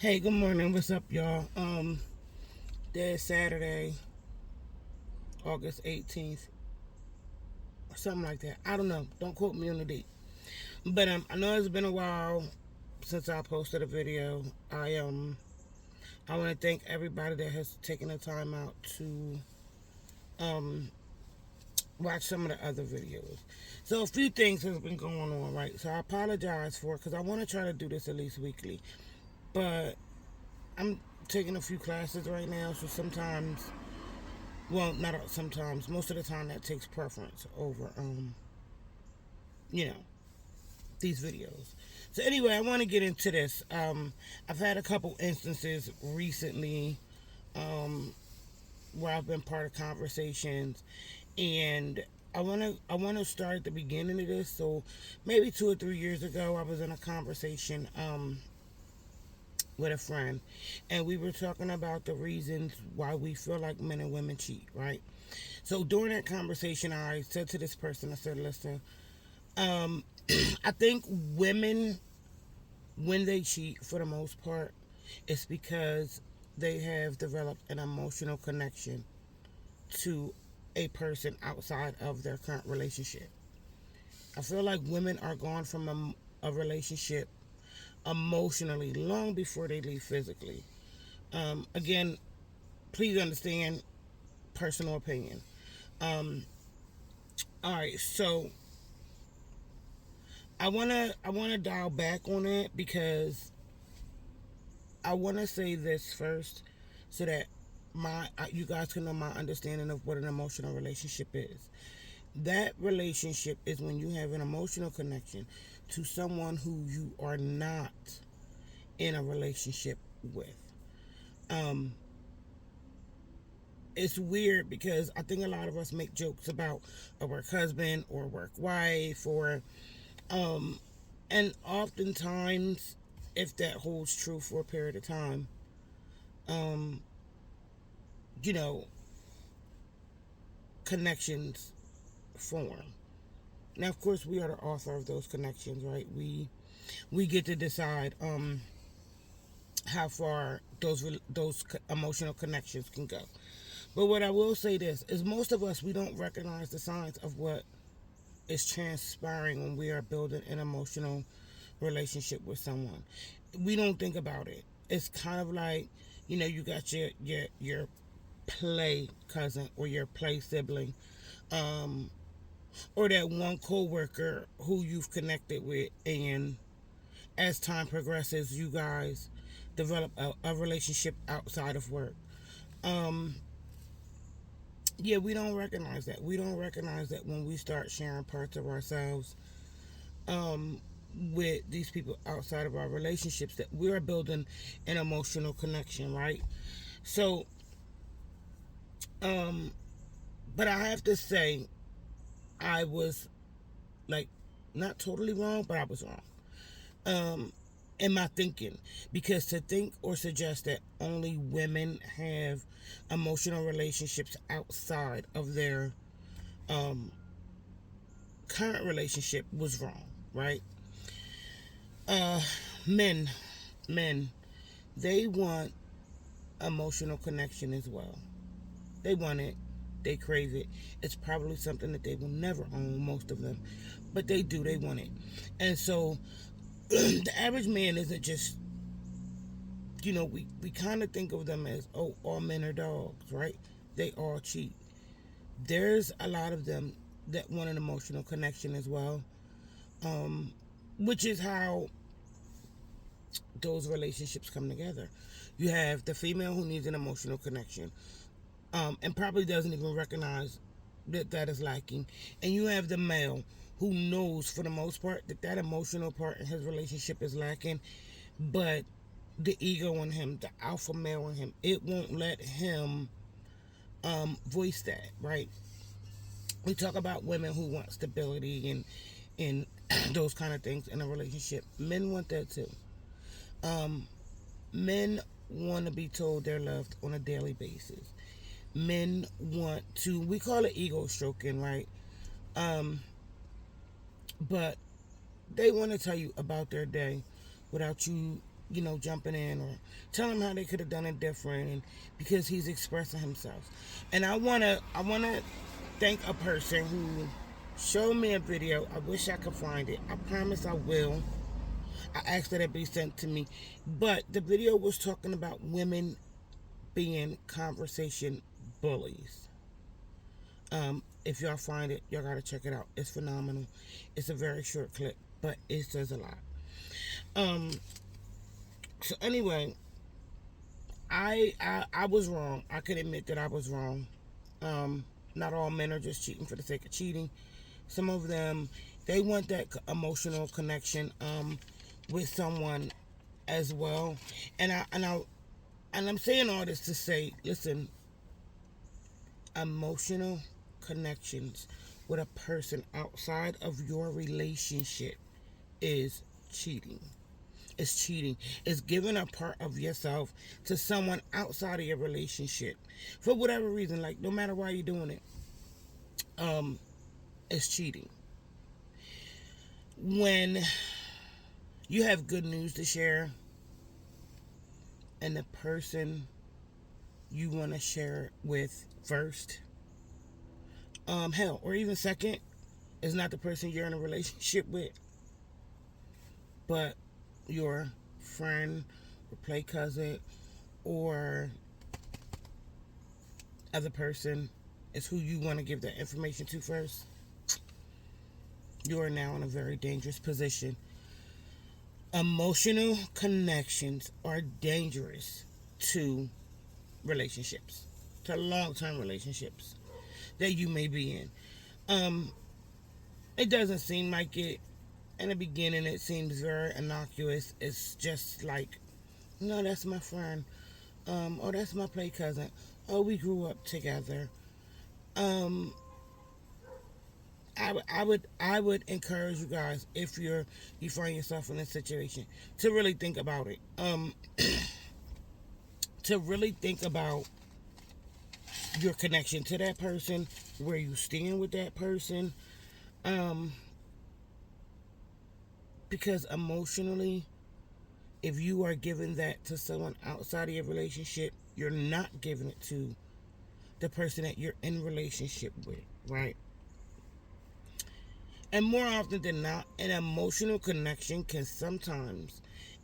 Hey, good morning. What's up, y'all? There's Saturday, August 18th, or something like that. I don't know. Don't quote me on the date. But I know it's been a while since I posted a video. I want to thank everybody that has taken the time out to um watch some of the other videos. So a few things has been going on, right? So I apologize for it because I want to try to do this at least weekly, but I'm taking a few classes right now, so sometimes, well, not sometimes, most of the time that takes preference over you know these videos. So anyway, I want to get into this. I've had a couple instances recently um where I've been part of conversations, and I want to start at the beginning of this. So maybe 2 or 3 years ago, I was in a conversation with a friend, and we were talking about the reasons why we feel like men and women cheat, right? So during that conversation, I said to this person, I said, listen, um, I think women, when they cheat, for the most part, it's because they have developed an emotional connection to a person outside of their current relationship. I feel like women are gone from a relationship emotionally long before they leave physically. Again, please understand, personal opinion. Um, all right, so I wanna dial back on it because I wanna say this first, so that my you guys can know my understanding of what an emotional relationship is. That relationship is when you have an emotional connection to someone who you are not in a relationship with. Um, it's weird because I think a lot of us make jokes about a work husband or work wife, or um, and oftentimes, if that holds true for a period of time, um, you know, connections form. Now, of course, we are the author of those connections, right? We get to decide how far those emotional connections can go. But what I will say this is, most of us, we don't recognize the signs of what is transpiring when we are building an emotional relationship with someone. We don't think about it. It's kind of like, you got your play cousin or your play sibling, um, or that one coworker who you've connected with, and as time progresses, you guys develop a relationship outside of work. Um, yeah, we don't recognize that. We don't recognize that when we start sharing parts of ourselves um, with these people outside of our relationships, that we are building an emotional connection, right? So, um, but I have to say, I was like not totally wrong, but I was wrong. Um, in my thinking, because to think or suggest that only women have emotional relationships outside of their um, current relationship was wrong, right? Uh, men, men, they want emotional connection as well. They want it. They crave it. It's probably something that they will never own, most of them, but they do. They want it. And so the average man isn't just, we kind of think of them as, oh, all men are dogs, right? They all cheat. There's a lot of them that want an emotional connection as well, um, which is how those relationships come together. You have the female who needs an emotional connection, and probably doesn't even recognize that that is lacking. And you have the male who knows, for the most part, that that emotional part in his relationship is lacking, but the ego in him, the alpha male in him, it won't let him voice that, right? We talk about women who want stability and those kind of things in a relationship. Men want that too. Um, Men want to be told they're loved on a daily basis. Men want to, we call it ego stroking, right? Um, but they want to tell you about their day without you jumping in or telling him how they could have done it different, and because he's expressing himself. And I wanna thank a person who showed me a video. I wish I could find it. I promise I will. I asked that it be sent to me. But the video was talking about women being conversation bullies. If y'all find it, y'all gotta check it out. It's phenomenal. It's a very short clip, but it says a lot. So anyway, I was wrong. I can admit that I was wrong. Not all men are just cheating for the sake of cheating. Some of them, they want that emotional connection with someone as well. And I'm saying all this to say, listen, emotional connections with a person outside of your relationship is cheating. It's cheating. It's giving a part of yourself to someone outside of your relationship for whatever reason. Like, no matter why you're doing it, it's cheating. When you have good news to share and the person you want to share it with first, hell, or even second, is not the person you're in a relationship with, but your friend or play cousin or other person is who you want to give that information to first, you are now in a very dangerous position. Emotional connections are dangerous to relationships, to long-term relationships that you may be in. It doesn't seem like it. In the beginning, it seems very innocuous. It's just like, no, that's my friend. Or that's my play cousin. Oh, we grew up together. I would encourage you guys, if you find yourself in this situation, to really think about it. To really think about your connection to that person, where you stand with that person. Because emotionally, if you are giving that to someone outside of your relationship, you're not giving it to the person that you're in relationship with, right? And more often than not, an emotional connection can sometimes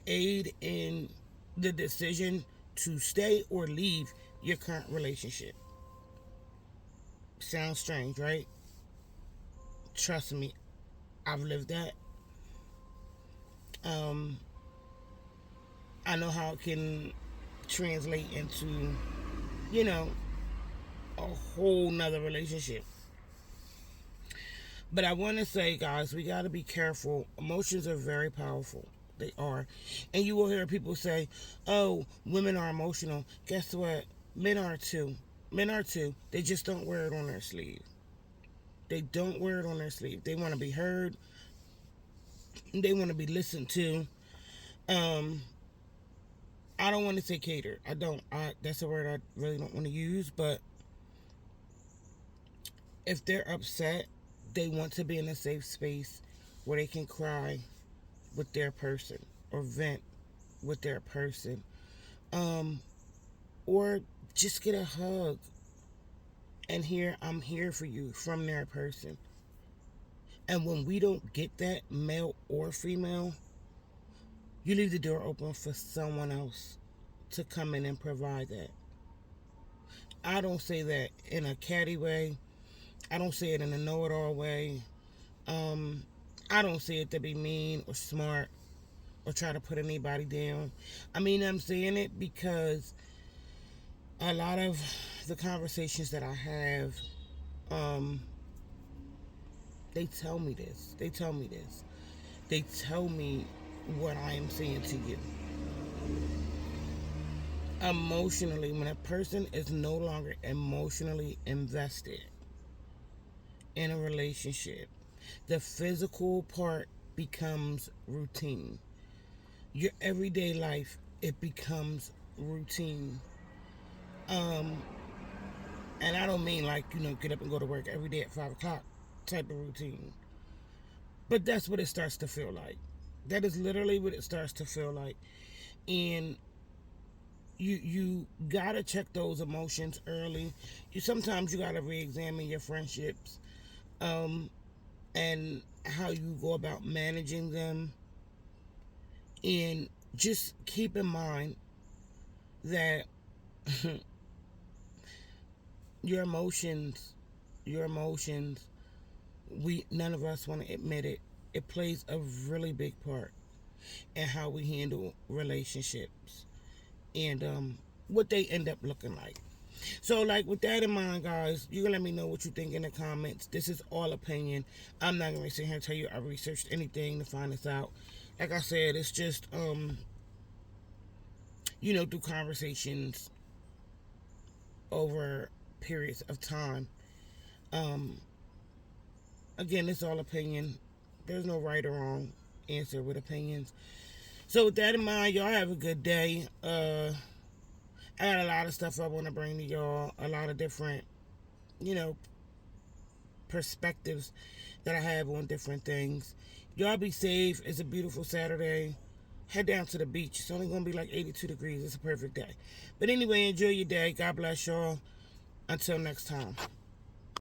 aid in the decision to stay or leave your current relationship. Sounds strange, right? Trust me, I've lived that. I know how it can translate into, a whole nother relationship. But I want to say, guys, we got to be careful. Emotions are very powerful. They are. And you will hear people say, oh, women are emotional. Guess what? Men are too. Men are too. They just don't wear it on their sleeve. They don't wear it on their sleeve. They want to be heard. They want to be listened to. I don't want to say cater. I don't. That's a word I really don't want to use. But if they're upset, they want to be in a safe space where they can cry with their person or vent with their person, or just get a hug and hear I'm here for you from their person. And when we don't get that, male or female, you leave the door open for someone else to come in and provide that. I don't say that in a catty way. I don't say it in a know-it-all way. I don't say it to be mean or smart or try to put anybody down. I mean, I'm saying it because a lot of the conversations that I have, they tell me this. They tell me this. They tell me what I am saying to you. Emotionally, when a person is no longer emotionally invested in a relationship, the physical part becomes routine. Your everyday life, it becomes routine. And I don't mean like, get up and go to work every day at 5 o'clock type of routine. But that's what it starts to feel like. That is literally what it starts to feel like. And you gotta check those emotions early. Sometimes you gotta re-examine your friendships, and how you go about managing them. And just keep in mind that your emotions, your emotions, we none of us want to admit it. It plays a really big part in how we handle relationships, and what they end up looking like. So, like, with that in mind, guys, you can let me know what you think in the comments. This is all opinion. I'm not gonna sit here and tell you I researched anything to find this out. Like I said, it's just through conversations over periods of time. Um, Again, it's all opinion. There's no right or wrong answer with opinions. So with that in mind, y'all have a good day. I got a lot of stuff I want to bring to y'all. A lot of different, you know, perspectives that I have on different things. Y'all be safe. It's a beautiful Saturday. Head down to the beach. It's only going to be like 82 degrees. It's a perfect day. But anyway, enjoy your day. God bless y'all. Until next time.